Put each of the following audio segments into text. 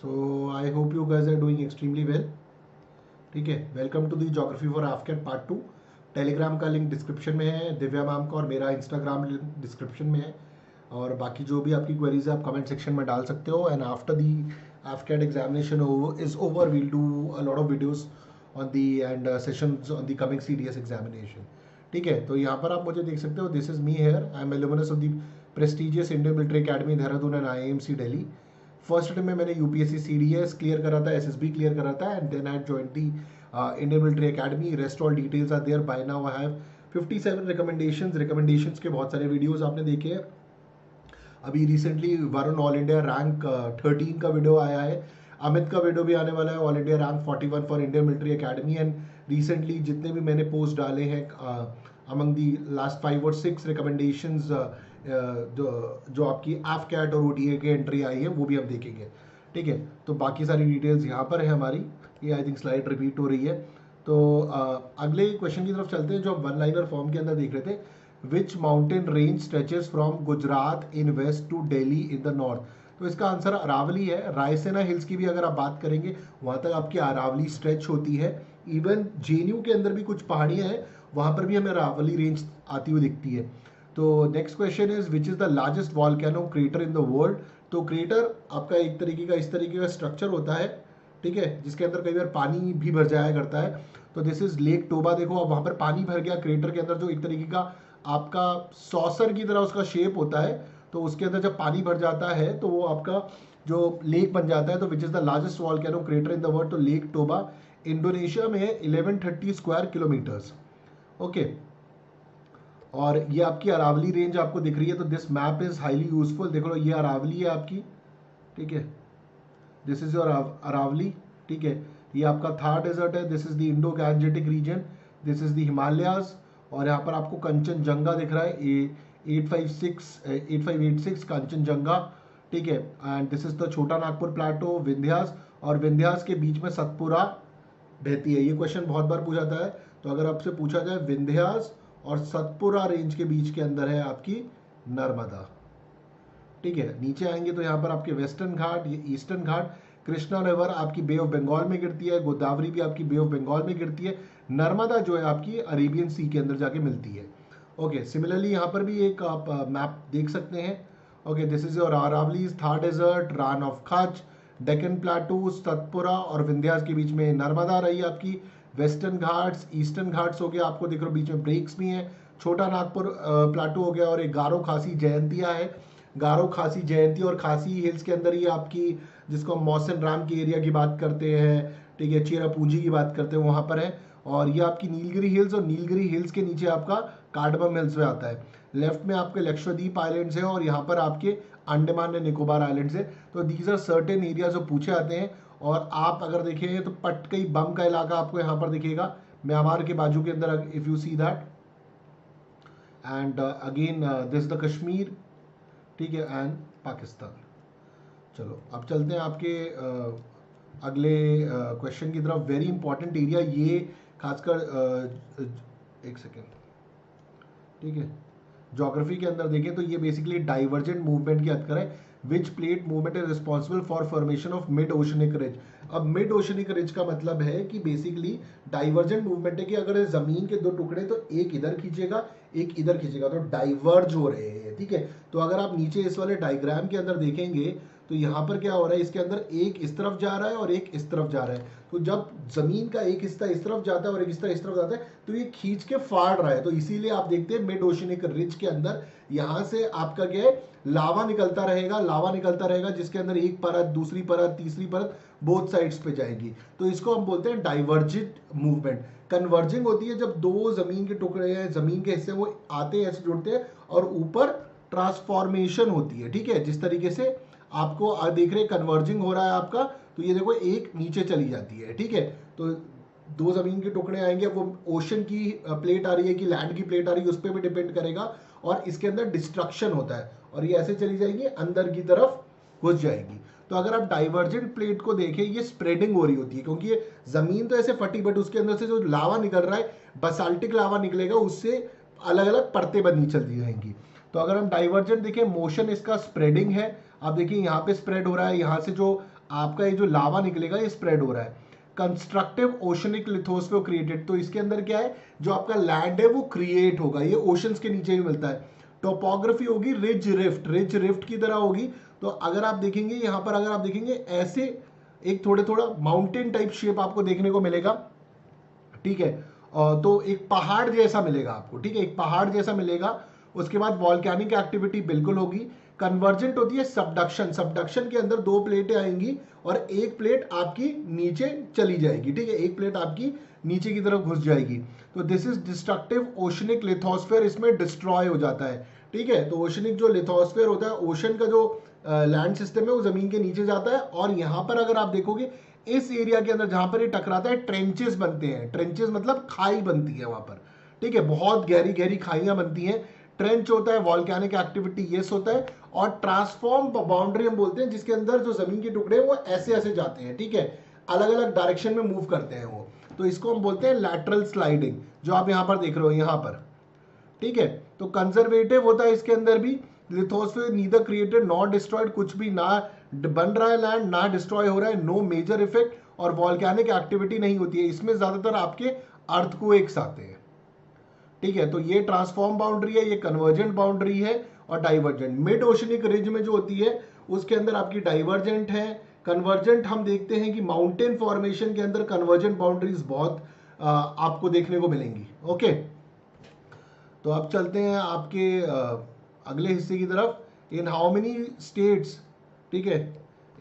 So I hope you guys are doing extremely well. ठीक है, welcome to the geography for after part 2। Telegram का link description में है Divya ma'am का, और मेरा इंस्टाग्राम लिंक डिस्क्रिप्शन में है। और बाकी जो भी आपकी क्वेरीज है आप कमेंट सेक्शन में डाल सकते हो। And after the after examination is over we'll do a lot of videos on the end sessions on the coming CDS examination. ठीक है, तो यहाँ पर आप मुझे देख सकते हो, this is me here, I am alumnus of the prestigious Indian military Academy Dehradun and IIMC Delhi. First में मैंने UPSC CDS क्लियर करा था, SSB क्लियर करा था, and then I joined the Indian military academy. Rest all details are there. By now I have 57 recommendations के बहुत सारे videos आपने देखे हैं। अभी recently Varun all India rank 13 का वीडियो आया है। अमित का वीडियो भी आने वाला है, all India rank 41 for Indian military academy. And recently जितने भी मैंने पोस्ट डाले हैं अमंग दी लास्ट 5 और 6 रिकमेंडेशंस जो आपकी AFCAT और ODA की एंट्री आई है वो भी हम देखेंगे। ठीक है, तो बाकी सारी डिटेल्स यहाँ पर है हमारी। ये आई थिंक स्लाइड रिपीट हो रही है। तो अगले क्वेश्चन की तरफ चलते हैं जो हम वन लाइनर फॉर्म के अंदर देख रहे थे। Which mountain range stretches from Gujarat in west to Delhi in the north. तो इसका आंसर अरावली है। रायसेना हिल्स की भी अगर आप बात करेंगे वहाँ तक आपकी अरावली स्ट्रेच होती है। इवन JNU के अंदर भी कुछ पहाड़ियाँ हैं, वहाँ पर भी हमें अरावली रेंज आती हुई दिखती है। तो next question is which is the largest volcano crater in the world. तो क्रेटर आपका एक तरीके का इस तरीके का स्ट्रक्चर होता है, ठीक है, जिसके अंदर कई बार पानी भी भर जाया करता है। तो दिस इज लेक टोबा। देखो अब वहाँ पर पानी भर गया क्रेटर के अंदर, जो एक तरीके का आपका सॉसर की तरह उसका शेप होता है। तो उसके अंदर जब पानी भर जाता है तो वो आपका जो लेक बन जाता है। तो विच is the largest volcano crater in the world. तो लेक टोबा इंडोनेशिया में है, 1130 स्क्वायर किलोमीटर्स। ओके, और ये आपकी अरावली रेंज आपको दिख रही है। तो this map is highly useful. देखो ये अरावली है आपकी, ठीक है, दिस इज योर अरावली। ठीक है, ये आपका थार डेजर्ट है, this is the Indo Gangetic region, this is the Himalayas. और यहाँ पर आपको कंचनजंगा दिख रहा है, 8586 कंचनजंगा। ठीक है, एंड दिस इज द छोटा नागपुर प्लाटो, विंध्यास, और विंध्यास के बीच में सतपुरा बहती है। ये क्वेश्चन बहुत बार पूछा जाता है। तो अगर आपसे पूछा जाए विंध्यास और सतपुरा रेंज के बीच के अंदर है आपकी नर्मदा। ठीक है, नीचे आएंगे तो यहाँ पर आपके वेस्टर्न घाट, ये ईस्टर्न घाट। कृष्णा रिवर आपकी बे ऑफ बंगाल में गिरती है, गोदावरी भी आपकी बे ऑफ बंगाल में गिरती है। नर्मदा जो है आपकी अरेबियन सी के अंदर जाके मिलती है। ओके, सिमिलरली यहाँ पर भी एक आप मैप देख सकते हैं। Okay, this is your Aravallis, Thar desert, Rann of Kutch, Deccan plateau, Satpura और विंध्यास के बीच में नर्मदा रही आपकी। वेस्टर्न घाट्स, ईस्टर्न घाट्स हो गया, आपको देख रहे हो बीच में ब्रेक्स भी हैं। छोटा नागपुर प्लाटू हो गया, और एक गारो खासी जयंतिया है। गारो खासी जयंती और खासी हिल्स के अंदर ये आपकी, जिसको हम मौसन राम की एरिया की बात करते हैं, ठीक है, चेरापूंजी की बात करते हैं, वहाँ पर है। और ये आपकी नीलगिरी हिल्स, और नीलगिरी हिल्स के नीचे आपका कार्डमम हिल्स में आता है। लेफ्ट में आपके लक्षद्वीप आइलैंड्स है, और यहाँ पर आपके अंडमान एंड निकोबार आइलैंड्स है। तो दीज आर सर्टेन एरिया जो पूछे आते हैं। और आप अगर देखें तो पटकई बम का इलाका आपको यहाँ पर दिखेगा, म्यांमार के बाजू के अंदर, if you see that. And again this the Kashmir, ठीक है, एंड पाकिस्तान। चलो अब चलते हैं आपके अगले क्वेश्चन की तरफ। वेरी इंपॉर्टेंट एरिया ये, खासकर एक सेकेंड, ठीक है, ज्योग्राफी के अंदर देखें तो ये बेसिकली डाइवर्जेंट मूवमेंट की बात करें। Which plate movement is responsible for formation of mid oceanic ridge. अब मिड ओशनिक रिज का मतलब है कि बेसिकली डाइवर्जेंट मूवमेंट है कि अगर जमीन के दो टुकड़े तो एक इधर खींचेगा एक इधर खींचेगा, तो डाइवर्ज हो रहे हैं। ठीक है, तो अगर आप नीचे इस वाले डायग्राम के अंदर देखेंगे तो यहाँ पर क्या हो रहा है, इसके अंदर एक इस तरफ जा रहा है और एक इस तरफ जा रहा है। तो जब जमीन का एक हिस्सा इस तरफ जाता है और एक हिस्सा इस तरफ जाता है तो ये खींच के फाड़ रहा है। तो इसीलिए आप देखते हैं मिड ओशनिक रिज के अंदर यहाँ से आपका क्या है, लावा निकलता रहेगा, लावा निकलता रहेगा, जिसके अंदर एक परत, दूसरी परत, तीसरी परत, बोथ साइड्स पे जाएगी। तो इसको हम बोलते हैं डाइवर्जेंट मूवमेंट। कन्वर्जिंग होती है जब दो जमीन के टुकड़े हैं, जमीन के हिस्से वो आते हैं, ऐसे जुड़ते हैं, और ऊपर ट्रांसफॉर्मेशन होती है। ठीक है, जिस तरीके से आपको देख रहे कन्वर्जिंग हो रहा है आपका, तो ये देखो एक नीचे चली जाती है। ठीक है, तो दो जमीन के टुकड़े आएंगे, वो ओशन की प्लेट आ रही है कि लैंड की प्लेट आ रही है, उस पर भी डिपेंड करेगा। और इसके अंदर डिस्ट्रक्शन होता है, और ये ऐसे चली जाएगी, अंदर की तरफ घुस जाएगी। तो अगर आप डाइवर्जेंट प्लेट को देखें, ये स्प्रेडिंग हो रही होती है, क्योंकि ये जमीन तो ऐसे फटी, बट उसके अंदर से जो लावा निकल रहा है, बसाल्टिक लावा निकलेगा, उससे अलग अलग परतें बननी चलती रहेंगी। तो अगर हम डाइवर्जेंट देखें, मोशन इसका स्प्रेडिंग है। आप देखिए यहाँ पे स्प्रेड हो रहा है, यहाँ से जो आपका ये जो लावा निकलेगा ये स्प्रेड हो रहा है। कंस्ट्रक्टिव ओशनिक लिथोस्फीयर क्रिएटेड, तो इसके अंदर क्या है, जो आपका लैंड है वो क्रिएट होगा, ये ओशंस के नीचे ही मिलता है। टोपोग्राफी होगी रिज रिफ्ट, रिज रिफ्ट की तरह होगी। तो अगर आप देखेंगे यहाँ पर, अगर आप देखेंगे ऐसे एक थोड़े थोड़ा माउंटेन टाइप शेप आपको देखने को मिलेगा, ठीक है। तो एक पहाड़ जैसा मिलेगा आपको, ठीक है, एक पहाड़ जैसा मिलेगा। उसके बाद वॉल्केनिक एक्टिविटी बिल्कुल होगी। कन्वर्जेंट होती है सबडक्शन, सबडक्शन के अंदर दो प्लेटें आएंगी और एक प्लेट आपकी नीचे चली जाएगी, ठीक है, एक प्लेट आपकी नीचे की तरफ घुस जाएगी। तो this is destructive oceanic lithosphere, इसमें डिस्ट्रॉय हो जाता है, ठीक है। तो ओशनिक जो लिथोस्फीयर होता है, ओशन का जो लैंड सिस्टम है वो जमीन के नीचे जाता है। और यहाँ पर अगर आप देखोगे इस एरिया के अंदर जहां पर ये टकराता है ट्रेंचेस बनते हैं, ट्रेंचेस मतलब खाई बनती है वहां पर, ठीक है, बहुत गहरी गहरी खाइयां बनती हैं। ट्रेंच होता है, वॉल्केनिक एक्टिविटी यस होता है, और ट्रांसफॉर्म बाउंड्री हम बोलते हैं जिसके अंदर जो जमीन के टुकड़े हैं वो ऐसे ऐसे जाते हैं, ठीक है, अलग अलग डायरेक्शन में मूव करते हैं वो। तो इसको हम बोलते हैं लैटरल स्लाइडिंग, जो आप यहाँ पर देख रहे हो यहाँ पर, ठीक है। तो कंजर्वेटिव होता है इसके अंदर भी, lithosphere neither created not destroyed, कुछ भी ना बन रहा है लैंड ना डिस्ट्रॉय हो रहा है, नो मेजर इफेक्ट, और वॉल्केनिक एक्टिविटी नहीं होती है इसमें, ज्यादातर आपके अर्थक्वेक्स आते हैं, ठीक है। तो ये ट्रांसफॉर्म बाउंड्री है, ये कन्वर्जेंट बाउंड्री है और डाइवर्जेंट। मिड ओशनिक रिज में जो होती है उसके अंदर आपकी डाइवर्जेंट है। कन्वर्जेंट हम देखते हैं कि माउंटेन फॉर्मेशन के अंदर कन्वर्जेंट बाउंड्रीज बहुत आपको देखने को मिलेंगी, ओके। तो अब चलते हैं आपके अगले हिस्से की तरफ। इन हाउ मेनी स्टेट्स, ठीक है,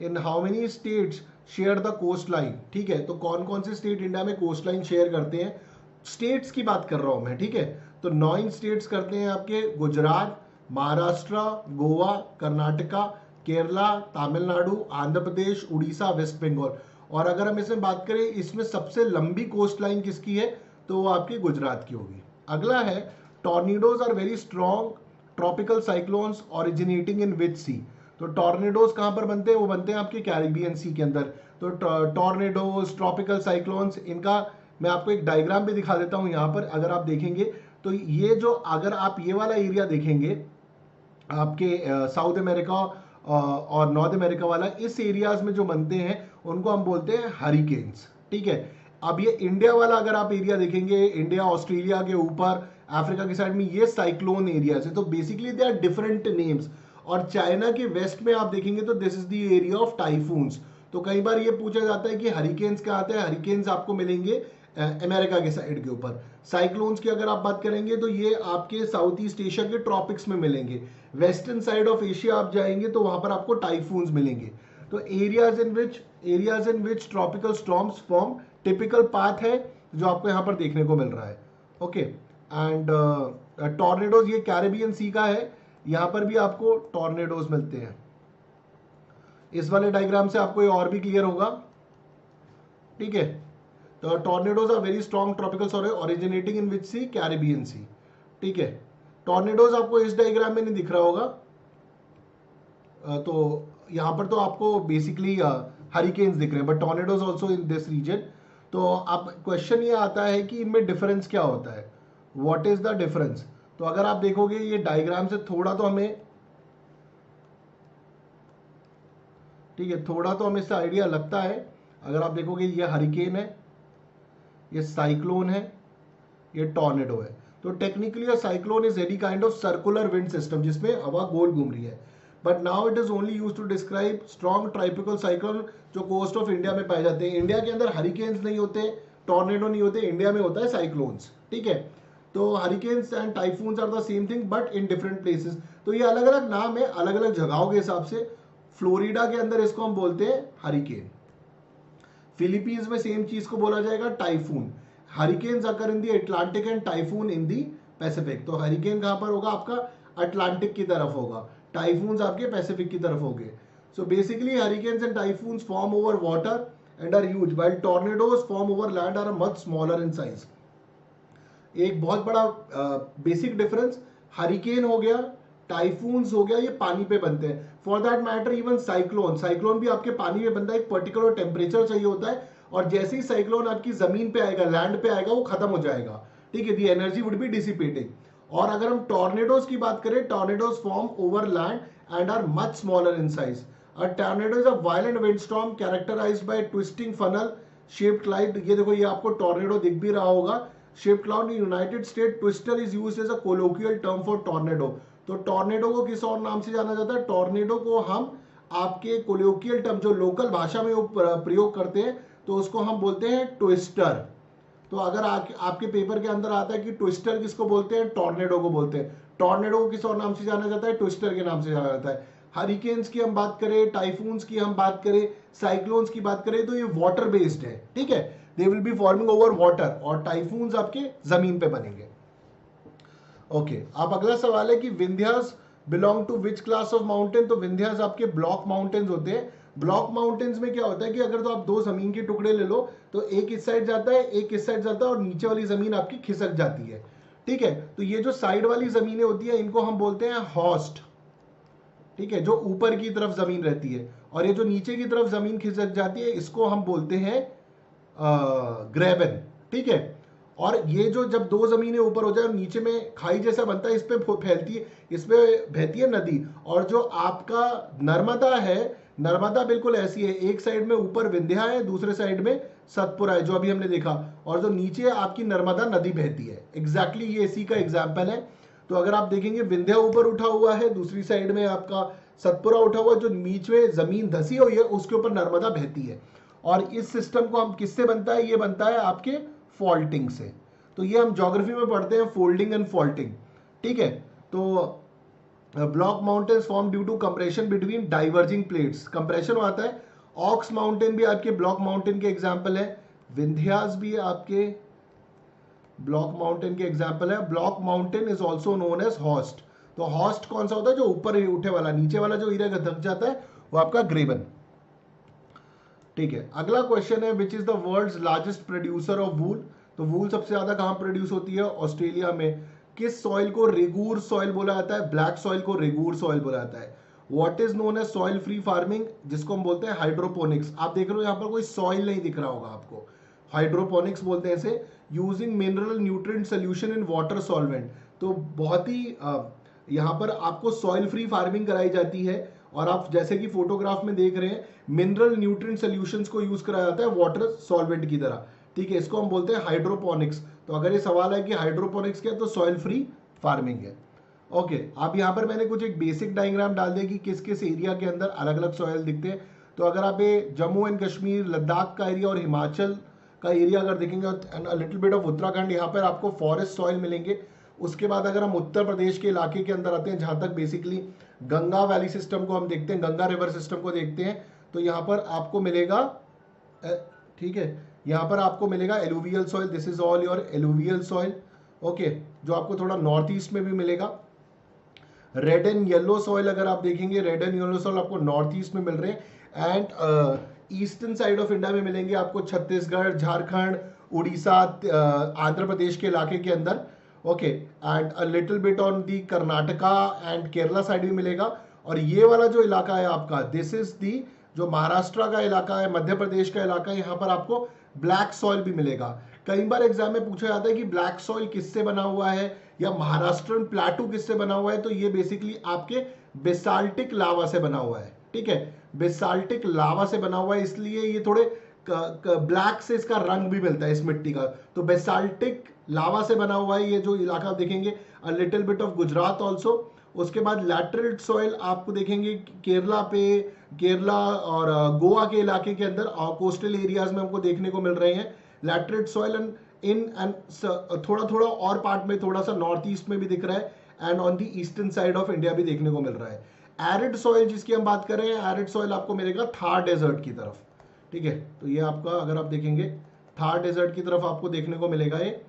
in how many states share the coast line, ठीक है। तो कौन कौन से स्टेट इंडिया में कोस्ट लाइन शेयर करते हैं, स्टेट्स की बात कर रहा हूं मैं, ठीक है। तो 9 स्टेट्स करते हैं आपके, गुजरात, महाराष्ट्र, गोवा, कर्नाटका, केरला, तमिलनाडु, आंध्र प्रदेश, उड़ीसा, वेस्ट बंगाल। और अगर हम इसमें बात करें इसमें सबसे लंबी कोस्ट लाइन किसकी है, तो वो आपकी गुजरात की होगी। अगला है tornadoes are very strong tropical cyclones originating in which sea. तो टॉर्नेडोज कहां पर बनते हैं, वो बनते हैं आपके कैरिबियन सी के अंदर। तो टॉर्नेडोज, ट्रॉपिकल साइक्लोन्स, इनका मैं आपको एक डायग्राम भी दिखा देता हूं यहाँ पर। अगर आप देखेंगे तो ये जो, अगर आप ये वाला एरिया देखेंगे आपके साउथ अमेरिका और नॉर्थ अमेरिका वाला, इस एरियाज में जो बनते हैं उनको हम बोलते हैं हरिकेन्स, ठीक है। अब ये इंडिया वाला अगर आप एरिया देखेंगे, इंडिया ऑस्ट्रेलिया के ऊपर अफ्रीका की साइड में, ये साइक्लोन एरियाज है। तो basically they are different names. और चाइना के वेस्ट में आप देखेंगे तो this is the area of typhoons. तो कई बार ये पूछा जाता है कि हरिकेन्स क्या आते हैं, हरिकेन्स आपको मिलेंगे अमेरिका के साइड के ऊपर। साइक्लोन्स की अगर आप बात करेंगे तो ये आपके साउथ ईस्ट एशिया के ट्रॉपिक्स में मिलेंगे। वेस्टर्न साइड ऑफ एशिया आप जाएंगे तो वहां पर आपको टाइफून्स मिलेंगे। तो areas in which tropical storms form typical path है जो आपको यहाँ पर देखने को मिल रहा है, ओके। एंड टॉर्नेडोज ये कैरेबियन सी का है, यहां पर भी आपको टॉर्नेडोज मिलते हैं। इस वाले डायग्राम से आपको ये और भी क्लियर होगा, ठीक है। तो tornadoes are very strong tropical soil originating in which sea, Caribbean sea, ठीक है। टॉर्नेडोज आपको इस डायग्राम में नहीं दिख रहा होगा, तो यहां पर तो आपको बेसिकली हरिकेन्स दिख रहे हैं, but tornadoes also in this region. तो अब क्वेश्चन ये आता है कि इनमें डिफरेंस क्या होता है, व्हाट इज द डिफरेंस। तो अगर आप देखोगे ये डायग्राम से थोड़ा तो हमें, ठीक है, थोड़ा तो हमें इससे आइडिया लगता है। अगर आप देखोगे ये हरिकेन है, ये साइक्लोन है, ये टॉर्नेडो है। तो technically a cyclone is any kind of circular wind system जिसमें हवा गोल घूम रही है, but now it is only used to describe strong tropical cyclone जो कोस्ट ऑफ इंडिया में पाए जाते हैं। इंडिया के अंदर हरिकेन्स नहीं होते, टॉर्नेडो नहीं होते, इंडिया में होता है साइक्लोन्स, ठीक है। तो hurricanes and typhoons are the same thing but in different places. तो ये अलग अलग नाम है अलग अलग जगहों के हिसाब से। फ्लोरिडा के अंदर इसको हम बोलते हैं हरिकेन, फिलीपींस में सेम चीज को बोला जाएगा typhoon. Hurricanes occur in the Atlantic and typhoon in the Pacific. तो हरिकेन कहां पर होगा, आपका अटलांटिक की तरफ होगा, टाइफून्स आपके पैसिफिक की तरफ होंगे। So basically hurricanes and typhoons form over water and are huge, while tornadoes form over land are much smaller in size. एक बहुत बड़ा बेसिक डिफरेंस, हरिकेन हो गया, टाइफून्स हो गया, ये पानी पे बनते हैं। For that matter even cyclone भी आपके पानी में बनता है। एक पर्टिकुलर टेम्परेचर चाहिए होता है और जैसे ही साइक्लोन आपकी जमीन पे आएगा, लैंड पे आएगा, वो खत्म हो जाएगा, ठीक है, the energy would be dissipating. और अगर हम टॉर्नेडोज की बात करें, tornadoes form over land and are much smaller in size. A tornado is a violent windstorm characterized by twisting funnel shaped cloud. ये देखो, ये आपको टॉर्नेडो दिख भी रहा होगा, shaped cloud. In United State twister is used as a colloquial term for tornado. तो tornado को किस और नाम से जाना जाता है? टॉर्नेडो को हम आपके कोलोकियल टर्म जो लोकल भाषा में प्रयोग करते हैं तो उसको हम बोलते हैं ट्विस्टर। तो अगर आपके पेपर के अंदर आता है कि ट्विस्टर किसको बोलते हैं? टॉर्नेडो को बोलते हैं। टॉर्नेडो को किस और नाम से जाना जाता है? ट्विस्टर के नाम से जाना जाता है। हरिकेन्स की हम बात करें, टाइफून्स की हम बात करें, साइक्लोन्स की बात करें तो ये वाटर बेस्ड है, ठीक है, they will be forming over water, और टाइफून्स आपके जमीन पे बनेंगे। ओके, अब अगला सवाल है कि Vindhyas belong to which class of mountain? तो विंध्यास आपके ब्लॉक माउंटेन्स होते हैं। ब्लॉक माउंटेन्स में क्या होता है कि अगर तो आप दो जमीन के टुकड़े ले लो तो एक इस साइड जाता है, एक इस साइड जाता है, और नीचे वाली जमीन आपकी खिसक जाती है, ठीक है। तो ये जो साइड वाली जमीनें होती है इनको हम बोलते हैं हॉस्ट, ठीक है, जो ऊपर की तरफ जमीन रहती है, और ये जो नीचे की तरफ जमीन खिसक जाती है इसको हम बोलते हैं ग्रेबन, ठीक है। और ये जो जब दो जमीनें ऊपर हो जाए और नीचे में खाई जैसा बनता है, इस पे फैलती है, इस पे बहती है नदी। और जो आपका नर्मदा है, नर्मदा बिल्कुल ऐसी है, एक साइड में ऊपर विंध्या है, दूसरे साइड में सतपुरा है, जो अभी हमने देखा, और जो नीचे आपकी नर्मदा नदी बहती है। एग्जैक्टली ये इसी का एग्जाम्पल है। तो अगर आप देखेंगे विंध्या ऊपर उठा हुआ है, दूसरी साइड में आपका सतपुरा उठा हुआ है, जो बीच में जमीन धसी हुई है उसके ऊपर नर्मदा बहती है। और इस सिस्टम को हम किससे बनता है? ये बनता है आपके फॉल्टिंग से। तो ये हम ज्योग्राफी में पढ़ते हैं, फोल्डिंग एंड फॉल्टिंग, ठीक है। तो block mountains form due to compression between diverging plates, compression होता है। ऑक्स माउंटेन भी आपके ब्लॉक माउंटेन के एग्जाम्पल है, विंध्यास भी आपके ब्लॉक माउंटेन के एग्जाम्पल है। Block mountain is also known as horst. तो हॉस्ट कौन सा होता है? जो ऊपर उठे वाला, नीचे वाला जो एरिया धक जाता है वो आपका ग्रेबन, ठीक है। अगला क्वेश्चन है which is the world's largest producer of wool? तो वूल सबसे ज्यादा कहां प्रोड्यूस होती है? ऑस्ट्रेलिया में। किस सॉइल को रेगूर सॉइल बोला जाता है? ब्लैक सॉइल को रेगूर सॉइल बोला जाता है। What is known as soil free farming, जिसको हम बोलते हैं हाइड्रोपोनिक्स। आप देख रहे हो यहाँ पर कोई सॉइल नहीं दिख रहा होगा आपको, हाइड्रोपोनिक्स बोलते हैं इसे। Using mineral nutrient solution in water solvent. तो बहुत ही यहाँ पर आपको सॉइल फ्री फार्मिंग कराई जाती है, और आप जैसे कि फोटोग्राफ में देख रहे हैं मिनरल न्यूट्रिएंट सॉल्यूशंस को यूज कराया जाता है वाटर सॉल्वेंट की तरह, ठीक है। इसको हम बोलते हैं हाइड्रोपोनिक्स। तो अगर ये सवाल है कि हाइड्रोपोनिक्स क्या है, तो सॉइल फ्री फार्मिंग है। ओके, अब यहाँ पर मैंने कुछ एक बेसिक डायग्राम डाल दिया कि किस किस एरिया के अंदर अलग अलग सॉइल दिखते हैं। तो अगर आप ये जम्मू एंड कश्मीर, लद्दाख का एरिया और हिमाचल का एरिया अगर देखेंगे, लिटिल बिट ऑफ उत्तराखंड, यहाँ पर आपको फॉरेस्ट सॉइल मिलेंगे। उसके बाद अगर हम उत्तर प्रदेश के इलाके के अंदर आते हैं, जहां तक बेसिकली गंगा वैली सिस्टम को हम देखते हैं, गंगा रिवर सिस्टम को देखते हैं, तो यहाँ पर आपको मिलेगा, ठीक है, यहाँ पर आपको मिलेगा alluvial soil. This is all your alluvial soil, okay, जो आपको थोड़ा नॉर्थ ईस्ट में भी मिलेगा। रेड एंड येलो सॉइल अगर आप देखेंगे, रेड एंड येलो सॉइल आपको नॉर्थ ईस्ट में मिल रहे हैं। And eastern side of India में मिलेंगे आपको छत्तीसगढ़, झारखंड, उड़ीसा, आंध्र प्रदेश के इलाके के अंदर, okay, and a little bit on the Karnataka and Kerala side भी मिलेगा। और ये वाला जो इलाका है आपका, दिस इज दी जो महाराष्ट्र का इलाका है, मध्य प्रदेश का इलाका है, यहाँ पर आपको ब्लैक सॉइल भी मिलेगा। कई बार एग्जाम में पूछा जाता है कि ब्लैक सॉइल किससे बना हुआ है या महाराष्ट्रन प्लेटू किससे बना हुआ है, तो ये बेसिकली आपके बेसाल्टिक लावा से बना हुआ है, ठीक है, बेसाल्टिक लावा से बना हुआ है, इसलिए ये थोड़े ब्लैक से इसका रंग भी मिलता है इस मिट्टी का। तो बेसाल्टिक लावा से बना हुआ है ये जो इलाका आप देखेंगे, अ little bit of Gujarat also. उसके बाद लैटरल सॉइल आपको देखेंगे केरला पे, केरला और गोवा के इलाके के अंदर कोस्टल एरियाज में हमको देखने को मिल रहे हैं लैटरल सॉइल। इन एंड थोड़ा थोड़ा और पार्ट में, थोड़ा सा नॉर्थ ईस्ट में भी दिख रहा है, and on the eastern side of India भी देखने को मिल रहा है। एरिड सॉइल जिसकी हम बात कर रहे हैं, एरिड सॉइल आपको मिलेगा थार डेजर्ट की तरफ, ठीक है। तो ये आपका अगर आप देखेंगे थार डेजर्ट की तरफ आपको देखने को मिलेगा ये,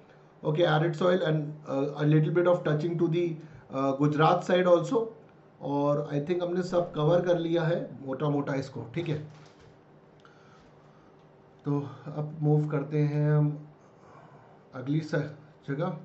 okay, arid soil and a little bit of touching to the Gujarat side also. और आई थिंक हमने सब कवर कर लिया है मोटा मोटा इसको, ठीक है। तो अब मूव करते हैं हम अगली जगह,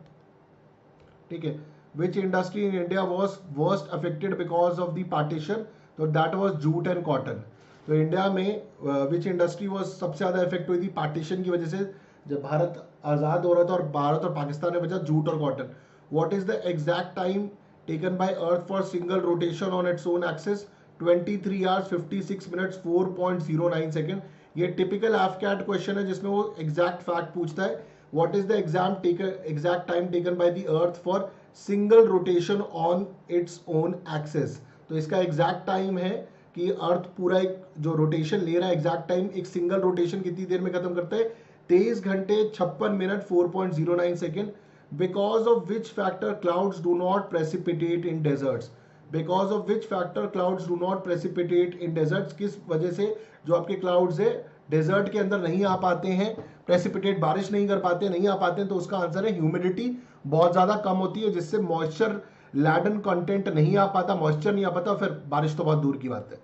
ठीक है। Which industry in India was worst affected because of the partition? तो that was jute and cotton. तो इंडिया में विच इंडस्ट्री वॉज सबसे ज़्यादा इफेक्ट हुई थी पार्टीशन की वजह से, जब भारत आज़ाद हो रहा था और भारत और पाकिस्तान में बचा जूट और cotton. What is the exact time taken by earth for single rotation on its own axis? 23 hours 56 minutes 4.09 second. ये टिपिकल एफकैट क्वेश्चन है जिसमें वो एग्जैक्ट फैक्ट पूछता है, what is the exact time taken by the earth for single rotation on its own axis. तो इसका exact time है कि अर्थ पूरा एक जो रोटेशन ले रहा है, एग्जैक्ट टाइम एक सिंगल रोटेशन कितनी देर में खत्म करता है, 23 घंटे 56 minute 4.09 second. Because of which factor clouds do not precipitate in desserts, because of which factor clouds do not precipitate in desserts, किस वजह से जो आपके क्लाउड्स है डेजर्ट के अंदर नहीं आ पाते हैं, प्रेसिपिटेट बारिश नहीं कर पाते, नहीं आ पाते हैं, तो उसका आंसर है ह्यूमिडिटी बहुत ज्यादा कम होती है, जिससे मॉइस्चर लैडन कंटेंट नहीं आ पाता, मॉइस्चर नहीं आ पाता, फिर बारिश तो बहुत दूर की बात है।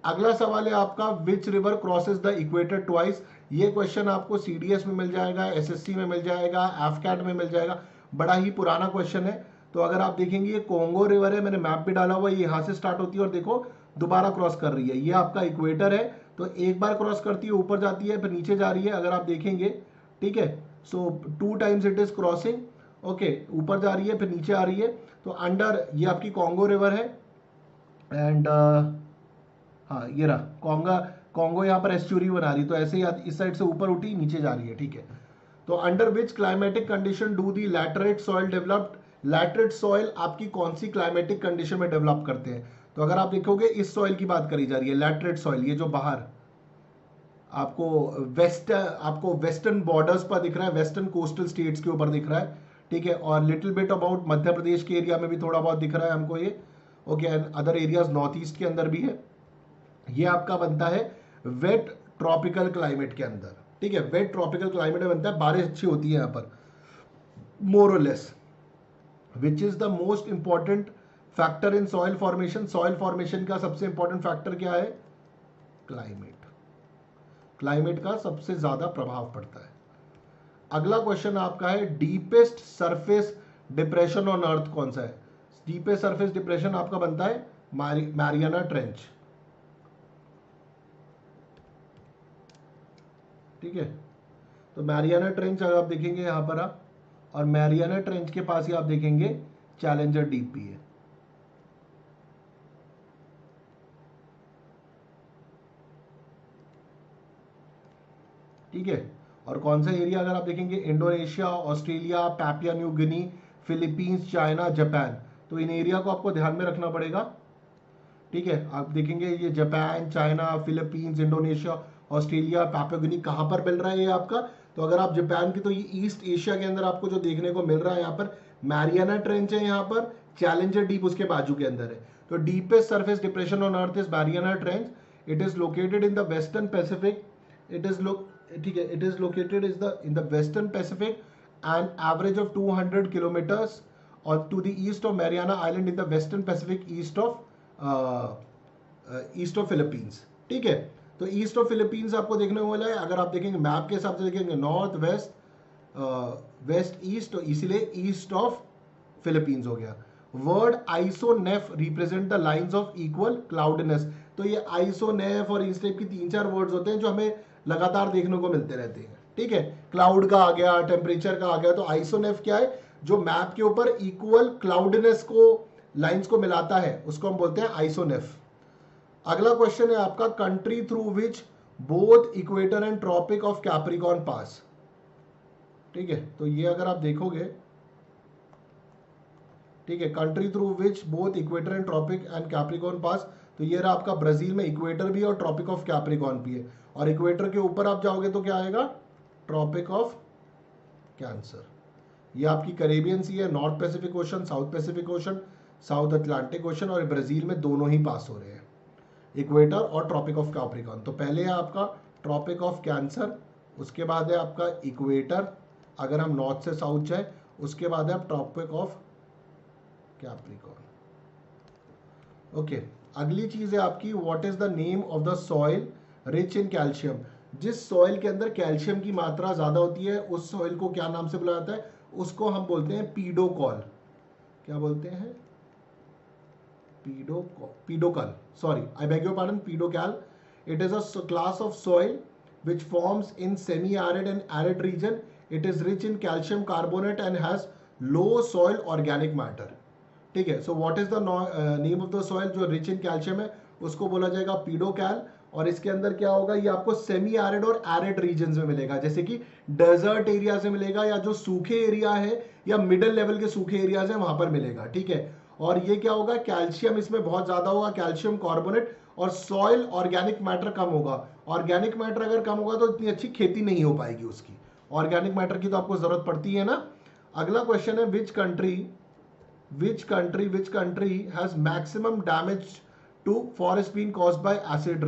अगला सवाल है आपका, which river crosses the equator twice. ये क्वेश्चन आपको सीडीएस में मिल जाएगा, एसएससी में मिल जाएगा, एफकैट में मिल जाएगा, बड़ा ही पुराना क्वेश्चन है। तो अगर आप देखेंगे ये कोंगो रिवर है, मैंने मैप भी डाला हुआ है, ये यहाँ से स्टार्ट होती है और देखो दोबारा क्रॉस कर रही है, ये आपका इक्वेटर है, तो एक बार क्रॉस करती है ऊपर जाती है फिर नीचे जा रही है, अगर आप देखेंगे, ठीक है। सो 2 times it is crossing, okay, ऊपर जा रही है फिर नीचे आ रही है, तो अंडर ये आपकी कोंगो रिवर है एंड हाँ ये रहा कॉन्गो यहाँ पर एस्चुरी बना रही, तो ऐसे ही इस साइड से ऊपर उठी नीचे जा रही है, ठीक है। तो under which climatic condition do the laterite soil developed, laterite soil आपकी कौन सी क्लाइमेटिक कंडीशन में डेवलप करते हैं, तो अगर आप देखोगे इस सॉइल की बात करी जा रही है, लैटरेट सॉइल, ये जो बाहर आपको वेस्टर्न बॉर्डर्स पर दिख रहा है, वेस्टर्न कोस्टल स्टेट्स के ऊपर दिख रहा है, ठीक है, और little bit about Madhya Pradesh के एरिया में भी थोड़ा बहुत दिख रहा है हमको ये, okay, and other areas north east के अंदर भी है। ये आपका बनता है वेट ट्रॉपिकल क्लाइमेट के अंदर, ठीक है, वेट ट्रॉपिकल क्लाइमेट में बनता है, बारिश अच्छी होती है यहाँ पर मोर और less. Which is the most important factor in soil formation, soil formation का सबसे इंपॉर्टेंट फैक्टर क्या है, क्लाइमेट, क्लाइमेट का सबसे ज्यादा प्रभाव पड़ता है। अगला क्वेश्चन आपका है, डीपेस्ट सरफेस डिप्रेशन ऑन अर्थ कौन सा है, डीपेस्ट सरफेस डिप्रेशन आपका बनता है मैरियाना ट्रेंच, ठीक है। तो मैरियाना ट्रेंच अगर आप देखेंगे यहां पर आप, और मैरियाना ट्रेंच के पास ही आप देखेंगे चैलेंजर डीप भी है, ठीक है। और कौन सा एरिया अगर आप देखेंगे, Indonesia, Australia, Papua New Guinea, Philippines, China, Japan, तो इन एरिया को आपको ध्यान में रखना पड़ेगा, ठीक है। आप देखेंगे ये Japan, China, Philippines, Indonesia, Australia, Papua Guinea कहां पर मिल रहा है ये आपका, तो अगर आप जापान की, तो ये ईस्ट एशिया के अंदर आपको जो देखने को मिल रहा है यहाँ पर मैरियाना ट्रेंच है, यहाँ पर चैलेंजर डीप उसके बाजू के अंदर है। तो deepest surface depression on earth is Mariana trench, it is located in the western Pacific, it is ठीक है, it is located in the western Pacific and average of 200 kilometres और to the east of Mariana island in the western Pacific east of Philippines, ठीक है। तो east of Philippines आपको देखने को मिला है, अगर आप देखेंगे मैप के हिसाब से देखेंगे नॉर्थ वेस्ट वेस्ट ईस्ट, तो इसीलिए ईस्ट ऑफ फिलीपींस हो गया। Word isoneph represent the lines of equal cloudiness, तो ये आइसोनेफ और इस टाइप की 3-4 वर्ड्स होते हैं जो हमें लगातार देखने को मिलते रहते हैं, ठीक है। क्लाउड का आ गया, टेम्परेचर का आ गया, तो आइसोनेफ क्या है, जो मैप के ऊपर इक्वल क्लाउडनेस को लाइंस को मिलाता है उसको हम बोलते हैं आइसोनेफ। अगला क्वेश्चन है आपका, country through which both equator and tropic of Capricorn pass, ठीक है। तो ये अगर आप देखोगे, ठीक है, country through which both equator and tropic and Capricorn pass, तो ये रहा आपका ब्राजील में इक्वेटर भी और ट्रॉपिक ऑफ कैप्रिकॉर्न भी है, और इक्वेटर के ऊपर आप जाओगे तो क्या आएगा, ट्रॉपिक ऑफ कैंसर। ये आपकी कैरेबियन सी है, north Pacific ocean, south Pacific ocean, south Atlantic ocean, और ब्राजील में दोनों ही पास हो रहे हैं, इक्वेटर और ट्रॉपिक ऑफ कैप्रिकॉर्न। तो पहले है आपका ट्रॉपिक ऑफ कैंसर, उसके बाद है आपका इक्वेटर, अगर हम नॉर्थ से साउथ जाए, उसके बाद है ट्रॉपिक ऑफ कैप्रिकॉर्न, ओके। अगली चीज है आपकी, what is the name of the soil rich in calcium, जिस सॉइल के अंदर कैल्शियम की मात्रा ज्यादा होती है उस सॉइल को क्या नाम से बुलाया जाता है, उसको हम बोलते हैं पीडोकॉल, क्या बोलते हैं, पीडोकल, sorry, I beg your pardon, pedocal. It is a class of soil which forms in semi-arid and arid region. It is rich in calcium carbonate and has low soil organic matter, ठीक है। So what is the name of the soil जो rich in calcium है, उसको बोला जाएगा पीडोकैल। और इसके अंदर क्या होगा, ये आपको सेमी एरिड और एरिड रीजन्स में मिलेगा, जैसे कि डेजर्ट एरिया से मिलेगा, या जो सूखे एरिया है या मिडिल लेवल के सूखे एरियाज है वहां पर मिलेगा, ठीक है। और ये क्या होगा, कैल्शियम इसमें बहुत ज्यादा होगा, कैल्शियम कार्बोनेट। और सॉइल ऑर्गेनिक मैटर कम होगा। ऑर्गेनिक मैटर अगर कम होगा तो इतनी अच्छी खेती नहीं हो पाएगी उसकी। ऑर्गेनिक मैटर की तो आपको जरूरत पड़ती है ना। अगला क्वेश्चन है, which country has maximum damage to forest been caused by acid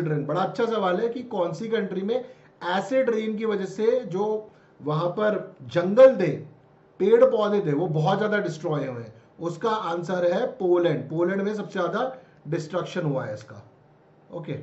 rain. बड़ा अच्छा सवाल है कि कौन सी कंट्री में एसिड रेन की वजह से जो वहां पर जंगल थे, पेड़ पौधे थे, वो बहुत ज्यादा डिस्ट्रॉय हुए हैं। उसका आंसर है पोलैंड। पोलैंड में सबसे ज्यादा डिस्ट्रक्शन हुआ है इसका। ओके,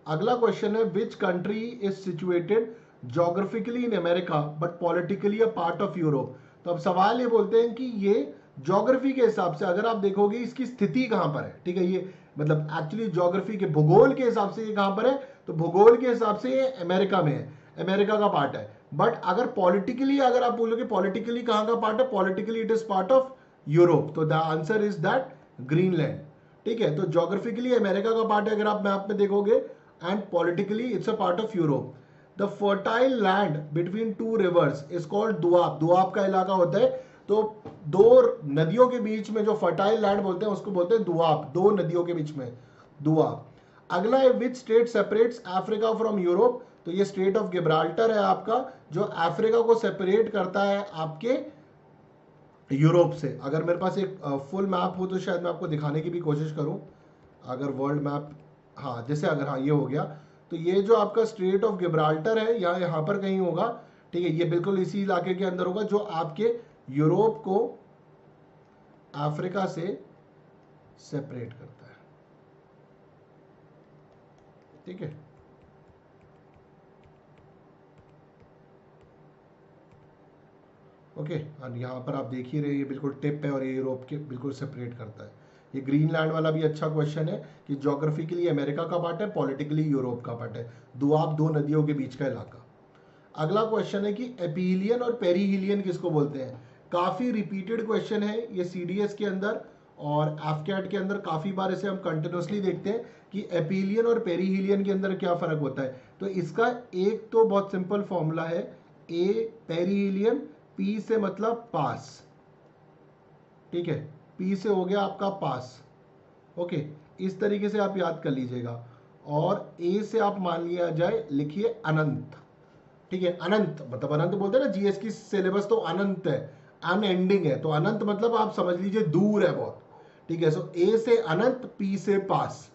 अगला क्वेश्चन है, which country is situated geographically in America but politically a part of Europe. तो अब सवाल ये बोलते हैं कि ये ज्योग्राफी के हिसाब से अगर आप देखोगे इसकी स्थिति कहां पर है, ठीक है, ये मतलब एक्चुअली ज्योग्राफी के भूगोल के हिसाब से ये कहां पर है, तो भूगोल के हिसाब से ये अमेरिका में है, अमेरिका का पार्ट है। बट अगर पॉलिटिकली अगर आप बोलोगे पॉलिटिकली कहां का पार्ट है, politically it is part of Europe. तो the answer is that Greenland, ठीक है। तो ज्योग्राफिकली अमेरिका का पार्ट है अगर आप मैप में देखोगे, and politically it's a part of Europe. The fertile land between two rivers is called Doab. Doab का इलाका होता है, तो दो नदियों के बीच में जो फर्टाइल लैंड बोलते हैं उसको बोलते हैं दुआब, दो नदियों के बीच में दुआब। अगला है, which state separates Africa from Europe. तो ये स्टेट ऑफ गिब्राल्टर है आपका, जो अफ्रीका को सेपरेट करता है आपके यूरोप से। अगर मेरे पास एक फुल मैप हो तो शायद मैं आपको दिखाने की भी कोशिश करूं, अगर वर्ल्ड मैप, हाँ जैसे अगर, हाँ ये हो गया, तो ये जो आपका स्ट्रेट ऑफ गिब्राल्टर है यहाँ पर कहीं होगा, ठीक है, ये बिल्कुल इसी इलाके के अंदर होगा जो आपके यूरोप को अफ्रीका से सेपरेट करता है, ठीक है। ओके, और यहाँ पर आप देख ही रहे, ये बिल्कुल टिप है और ये यूरोप के बिल्कुल सेपरेट करता है। ये ग्रीनलैंड वाला भी अच्छा क्वेश्चन है कि ज्योग्राफिकली अमेरिका का पार्ट है, पॉलिटिकली यूरोप का पार्ट है, दुआब दो नदियों के बीच का इलाका। अगला क्वेश्चन है कि एपीलियन और पेरीहिलियन किसको बोलते हैं। काफी रिपीटेड क्वेश्चन है ये सीडीएस के अंदर और एफकेट के अंदर, काफी बार इसे हम कंटिन्यूसली देखते हैं कि एपीलियन और पेरीहिलियन के अंदर क्या फर्क होता है। तो इसका एक तो बहुत सिंपल फॉर्मूला है, ए पेरीहिलियन, पी से मतलब पास, ठीक है, पी से हो गया आपका पास। ओके, इस तरीके से आप याद कर लीजिएगा। और ए से आप मान लिया जाए, लिखिए अनंत, ठीक है। अनंत मतलब, अनंत बोलते हैं ना, जीएस की सिलेबस तो अनंत है, अनएंडिंग है, तो अनंत मतलब आप समझ लीजिए दूर है बहुत, ठीक है। सो ए से अनंत, पी से पास,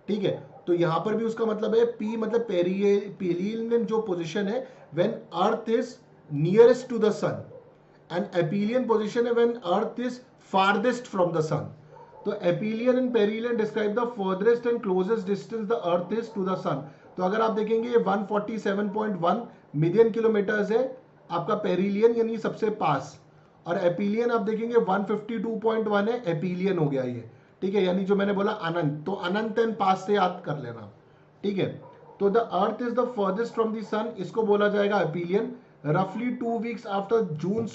ठीक है। तो यहां पर भी उसका मतलब है, पी मतलब पेरिहिलियन जो पोजीशन है when earth is nearest to the sun, and aphelion position है when earth is farthest from the sun. तो aphelion and perihelion describe the furtherest and closest distance the earth is to the sun. तो अगर आप देखेंगे ये 147.1 million kilometres है आपका perihelion यानी सबसे पास, और एपीलियन आप देखेंगे 152.1 है, एपीलियन हो गया ये, ठीक है, यानी जो मैंने बोला अनंत, तो अनंत एंड पास से याद कर लेना, ठीक है। तो the earth is the farthest from the sun, इसको बोला जाएगा एपीलियन। रफली 2 weeks after June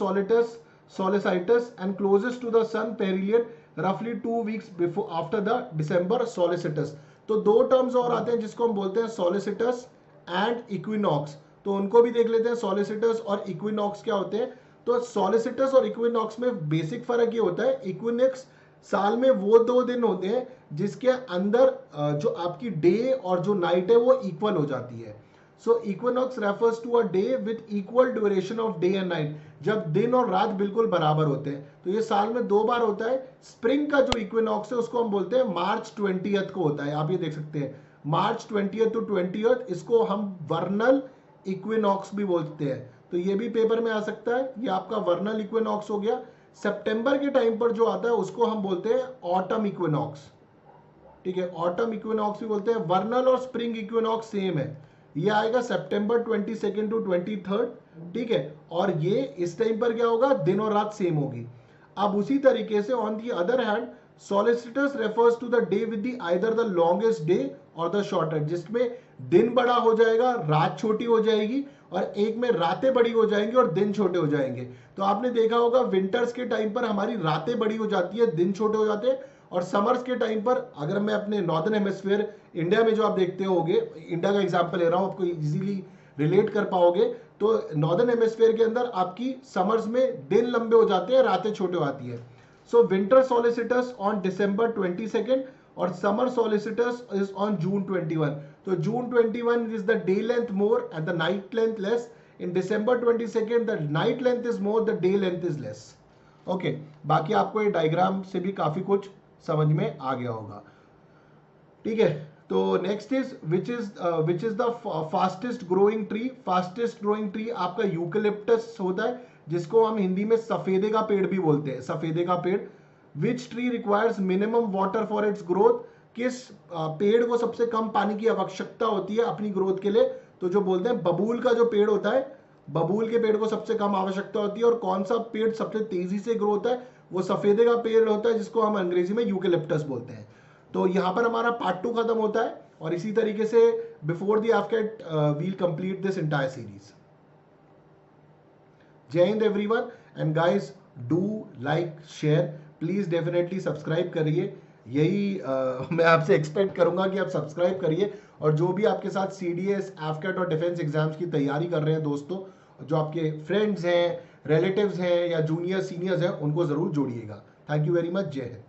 solstice and closest to the sun perihelion, रफली 2 weeks before after the December solstice. तो दो टर्म्स और आते हैं जिसको हम बोलते हैं सोलिसिटस एंड इक्विनॉक्स, तो उनको भी देख लेते हैं। सोलिसिटस और इक्विनॉक्स क्या होते हैं। तो सोलिसिटस और इक्विनॉक्स में बेसिक फर्क ये होता है, इक्विनॉक्स साल में वो 2 दिन होते हैं जिसके अंदर जो आपकी डे और जो नाइट है वो इक्वल हो जाती है। So equinox refers to a day with equal duration of day and night, जब दिन और रात बिल्कुल बराबर होते हैं। तो ये साल में 2 बार होता है। स्प्रिंग का जो इक्विनॉक्स है उसको हम बोलते हैं मार्च 20th को होता है, आप ये देख सकते हैं मार्च 20th टू 20th, इसको हम वर्नल इक्विनॉक्स भी बोलते हैं। तो ये भी पेपर में आ सकता है, ये आपका वर्नल इक्विनॉक्स हो गया। सितंबर के टाइम पर जो आता है उसको हम बोलते हैं ऑटम इक्विनॉक्स, ठीक है, ऑटम इक्विनॉक्स भी बोलते हैं। वर्नल और स्प्रिंग इक्विनॉक्स सेम है, ये आएगा सितंबर 22 टू 23, ठीक है। और ये इस टाइम पर क्या होगा, दिन और रात सेम होगी। अब उसी तरीके से on the other hand solstice refers to the day with the either the longest day और द शॉर्टेस्ट, जिसमें दिन बड़ा हो जाएगा, रात छोटी हो जाएगी, और एक में रातें बड़ी हो जाएंगी और दिन छोटे हो जाएंगे। तो आपने देखा होगा विंटर्स के टाइम पर हमारी रातें बड़ी हो जाती है, दिन छोटे हो जाते हैं, और समर्स के टाइम पर अगर मैं अपने नॉर्दर्न हेमिस्फीयर इंडिया में जो आप देखते होगे, इंडिया का एग्जांपल ले रहा हूं, आपको इजीली रिलेट कर पाओगे, तो नॉर्दर्न हेमिस्फीयर के अंदर आपकी समर्स में दिन लंबे हो जाते हैं, रातें छोटे हो जाती है। सो विंटर सोलिसिटस ऑन डिसंबर 22 और समर सोलिसिटस इज ऑन जून 21। तो जून 21 is the day length more and the night length less. In December 22 the night length is more, the day length is less. Okay, बाकी आपको ये डायग्राम से भी काफी कुछ समझ में आ गया होगा। ठीक है, तो next is which is the fastest growing tree. Fastest growing tree आपका यूकेलिप्टस होता है, जिसको हम हिंदी में सफेदे का पेड़ भी बोलते हैं, सफेदे का पेड़। Which tree requires minimum water for its growth. किस पेड़ को सबसे कम पानी की आवश्यकता होती है अपनी ग्रोथ के लिए? तो जो बोलते हैं बबूल का जो पेड़ होता है, बबूल के पेड़ को सबसे कम आवश्यकता होती है। और कौन सा पेड़ सबसे तेजी से ग्रो होता है? वो सफेदे का पेड़ होता है, जिसको हम अंग्रेजी में यूकेलिप्टस बोलते हैं। तो यहां पर हमारा पार्ट 2 खत्म होता है, और इसी तरीके से before the AFCAT will complete this entire series. जय हिंद everyone, and guys do like share, please definitely subscribe करिए। यही मैं आपसे एक्सपेक्ट करूंगा कि आप सब्सक्राइब करिए, और जो भी आपके साथ CDS, AFCAT और डिफेंस एग्जाम्स की तैयारी कर रहे हैं दोस्तों, जो आपके फ्रेंड्स हैं, रिलेटिव्स हैं या जूनियर सीनियर्स हैं, उनको जरूर जोड़िएगा। Thank you very much. जय हिंद।